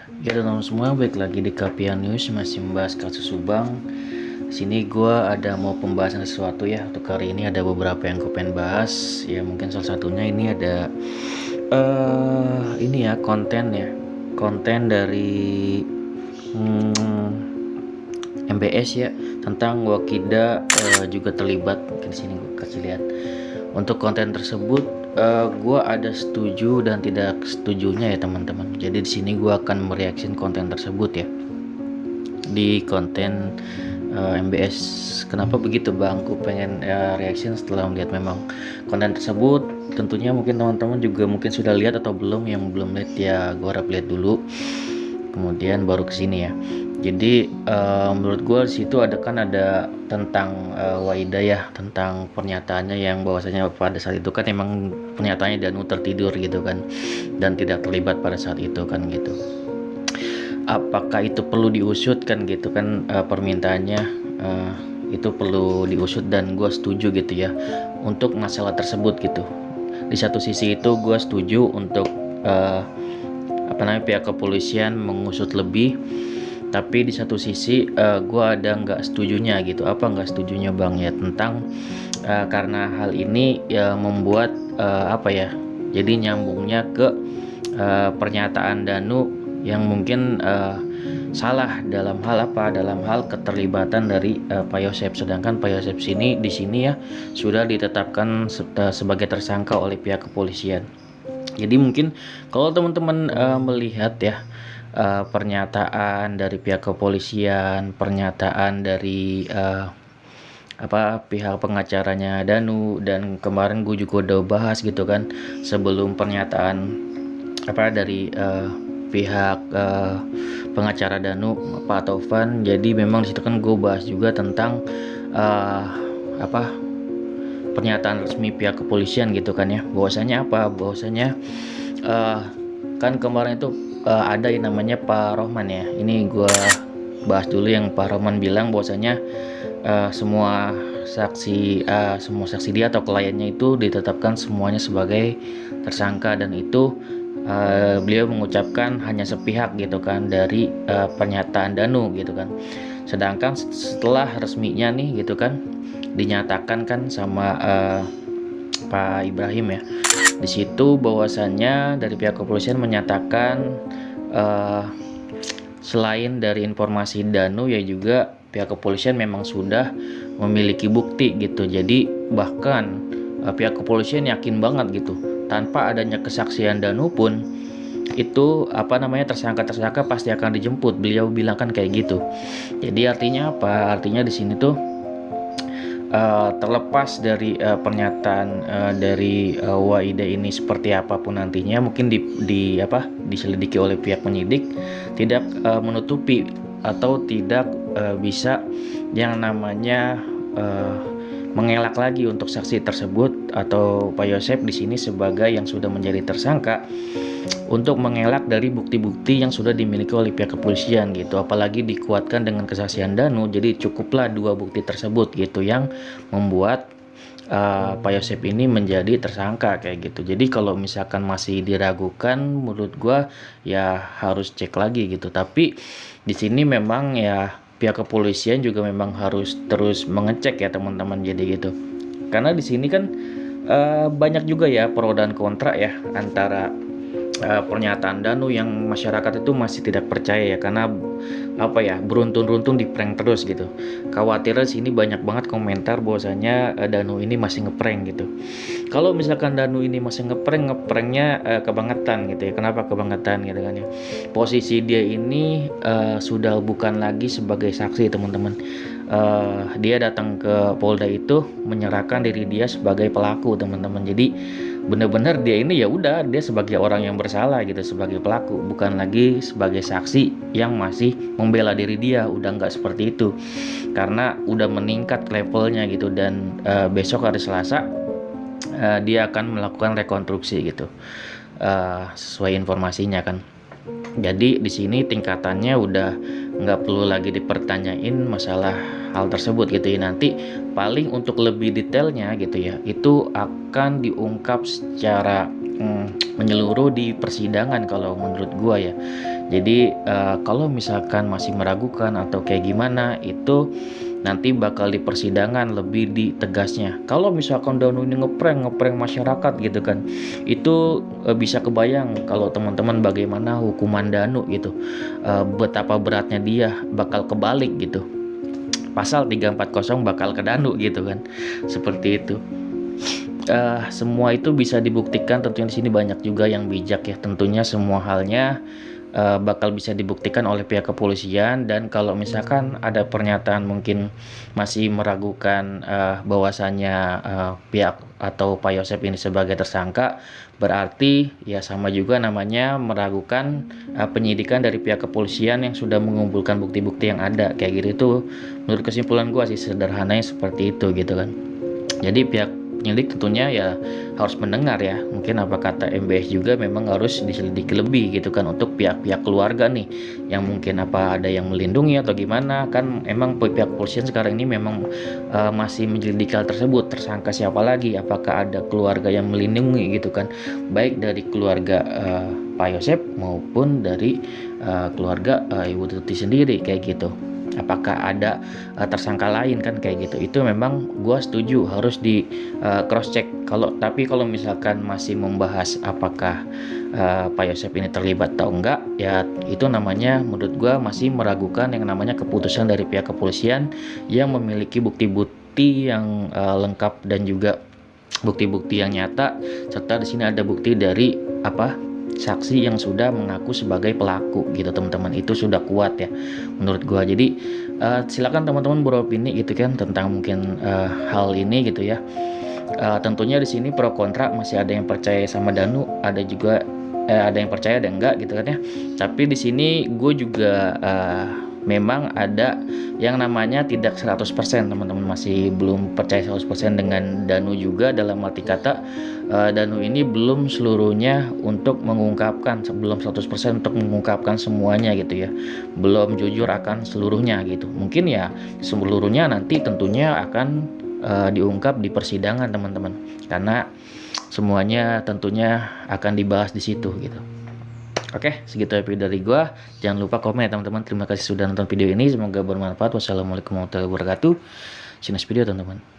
Ya teman-teman semua, balik lagi di Kapian News, masih membahas kasus Subang. Sini gue ada mau pembahasan sesuatu ya. Untuk hari ini ada beberapa yang gue pengen bahas. Ya mungkin salah satunya ini ada ini ya konten dari MBS ya, tentang Wakida juga terlibat. Mungkin di sini gue kasih lihat. Untuk konten tersebut gue ada setuju dan tidak setujunya ya teman-teman. Jadi di sini gue akan mereaksi konten tersebut ya, di konten MBS. Kenapa begitu bang? Gue pengen reaction setelah melihat memang konten tersebut. Tentunya mungkin teman-teman juga mungkin sudah lihat atau belum. Yang belum lihat ya gue harap lihat dulu, kemudian baru kesini ya. Jadi menurut gue di situ ada tentang Waida ya, tentang pernyataannya yang bahwasanya pada saat itu kan emang pernyataannya Danu tertidur gitu kan, dan tidak terlibat pada saat itu kan gitu. Apakah itu perlu diusut kan gitu kan, permintaannya itu perlu diusut dan gue setuju gitu ya untuk masalah tersebut gitu. Di satu sisi itu gue setuju untuk pihak kepolisian mengusut lebih, tapi di satu sisi gue ada nggak setujunya gitu. Apa nggak setujunya bang ya, tentang karena hal ini ya membuat jadi nyambungnya ke pernyataan Danu yang mungkin salah dalam hal keterlibatan dari Pak Yosep. Sedangkan Pak Yosep di sini ya sudah ditetapkan sebagai tersangka oleh pihak kepolisian. Jadi mungkin kalau teman-teman melihat ya pernyataan dari pihak kepolisian, pernyataan dari pihak pengacaranya Danu, dan kemarin gue juga udah bahas gitu kan sebelum pernyataan dari pihak pengacara Danu, Pak Taufan. Jadi memang disitu kan gue bahas juga tentang pernyataan resmi pihak kepolisian gitu kan ya, bahwasanya kan kemarin itu ada yang namanya Pak Rohman ya. Ini gue bahas dulu yang Pak Rohman bilang bahwasanya semua saksi dia atau kliennya itu ditetapkan semuanya sebagai tersangka, dan itu beliau mengucapkan hanya sepihak gitu kan dari pernyataan Danu gitu kan. Sedangkan setelah resminya nih gitu kan dinyatakan kan sama Pak Ibrahim ya, di situ bahwasannya dari pihak kepolisian menyatakan selain dari informasi Danu ya juga pihak kepolisian memang sudah memiliki bukti gitu. Jadi bahkan pihak kepolisian yakin banget gitu, tanpa adanya kesaksian Danu pun itu tersangka pasti akan dijemput. Beliau bilang kan kayak gitu. Jadi artinya apa? Artinya di sini tuh terlepas dari pernyataan dari Waida ini seperti apapun nantinya, mungkin diselidiki oleh pihak penyidik, tidak menutupi atau tidak bisa yang namanya mengelak lagi untuk saksi tersebut atau Pak Yosep di sini sebagai yang sudah menjadi tersangka untuk mengelak dari bukti-bukti yang sudah dimiliki oleh pihak kepolisian gitu. Apalagi dikuatkan dengan kesaksian Danu, jadi cukuplah dua bukti tersebut gitu yang membuat Pak Yosep ini menjadi tersangka kayak gitu. Jadi kalau misalkan masih diragukan, menurut gua ya harus cek lagi gitu. Tapi di sini memang ya pihak kepolisian juga memang harus terus mengecek ya teman-teman. Jadi gitu, karena di sini kan banyak juga ya pro dan kontra ya antara pernyataan Danu yang masyarakat itu masih tidak percaya ya, karena beruntun-runtun di prank terus gitu. Khawatirnya sini banyak banget komentar bahwasanya Danu ini masih ngeprank gitu. Kalau misalkan Danu ini masih ngepranknya kebangetan gitu ya. Kenapa kebangetan gitu kan ya? Posisi dia ini sudah bukan lagi sebagai saksi teman-teman. Dia datang ke Polda itu menyerahkan diri dia sebagai pelaku teman-teman. Jadi benar-benar dia ini ya udah dia sebagai orang yang bersalah gitu, sebagai pelaku, bukan lagi sebagai saksi yang masih membela diri dia. Udah nggak seperti itu, karena udah meningkat levelnya gitu. Dan besok hari Selasa dia akan melakukan rekonstruksi gitu, sesuai informasinya kan. Jadi di sini tingkatannya udah nggak perlu lagi dipertanyain masalah hal tersebut gitu ya. Nanti paling untuk lebih detailnya gitu ya, itu akan diungkap secara menyeluruh di persidangan kalau menurut gua ya. Jadi kalau misalkan masih meragukan atau kayak gimana, itu nanti bakal di persidangan lebih ditegasnya. Kalau misalkan Danu ini ngeprank masyarakat gitu kan, itu bisa kebayang kalau teman-teman bagaimana hukuman Danu gitu, betapa beratnya dia bakal kebalik gitu. Pasal 340 bakal ke Danu gitu kan, seperti itu. Semua itu bisa dibuktikan, tentunya di sini banyak juga yang bijak ya. Tentunya semua halnya bakal bisa dibuktikan oleh pihak kepolisian, dan kalau misalkan ada pernyataan mungkin masih meragukan bahwasannya pihak atau Pak Yosep ini sebagai tersangka, berarti ya sama juga namanya meragukan penyidikan dari pihak kepolisian yang sudah mengumpulkan bukti-bukti yang ada kayak gitu. Itu menurut kesimpulan gua sih, sederhananya seperti itu gitu kan. Jadi pihak penyidik tentunya ya harus mendengar ya, mungkin apa kata MBS juga memang harus diselidiki lebih gitu kan, untuk pihak-pihak keluarga nih yang mungkin apa ada yang melindungi atau gimana kan. Emang pihak kepolisian sekarang ini memang masih menyelidiki hal tersebut, tersangka siapa lagi, apakah ada keluarga yang melindungi gitu kan, baik dari keluarga Pak Yosep maupun dari keluarga Ibu Tuti sendiri kayak gitu. Apakah ada tersangka lain kan kayak gitu. Itu memang gue setuju harus di cross check. Tapi kalau misalkan masih membahas apakah Pak Yosep ini terlibat atau enggak, ya itu namanya menurut gue masih meragukan yang namanya keputusan dari pihak kepolisian yang memiliki bukti-bukti yang lengkap dan juga bukti-bukti yang nyata, serta di sini ada bukti dari saksi yang sudah mengaku sebagai pelaku gitu teman-teman. Itu sudah kuat ya menurut gua. Jadi silakan teman-teman beropini gitu kan tentang mungkin hal ini gitu ya. Tentunya di sini pro kontra, masih ada yang percaya sama Danu, ada juga ada yang percaya ada enggak gitu kan ya. Tapi di sini gue juga memang ada yang namanya tidak 100%, teman-teman masih belum percaya 100% dengan Danu juga, dalam arti kata Danu ini belum seluruhnya untuk mengungkapkan, belum 100% untuk mengungkapkan semuanya gitu ya, belum jujur akan seluruhnya gitu. Mungkin ya seluruhnya nanti tentunya akan diungkap di persidangan teman-teman, karena semuanya tentunya akan dibahas di situ gitu. Oke, segitu episode dari gua. Jangan lupa komen ya teman-teman. Terima kasih sudah nonton video ini, semoga bermanfaat. Wassalamualaikum warahmatullahi wabarakatuh. See you next video teman-teman.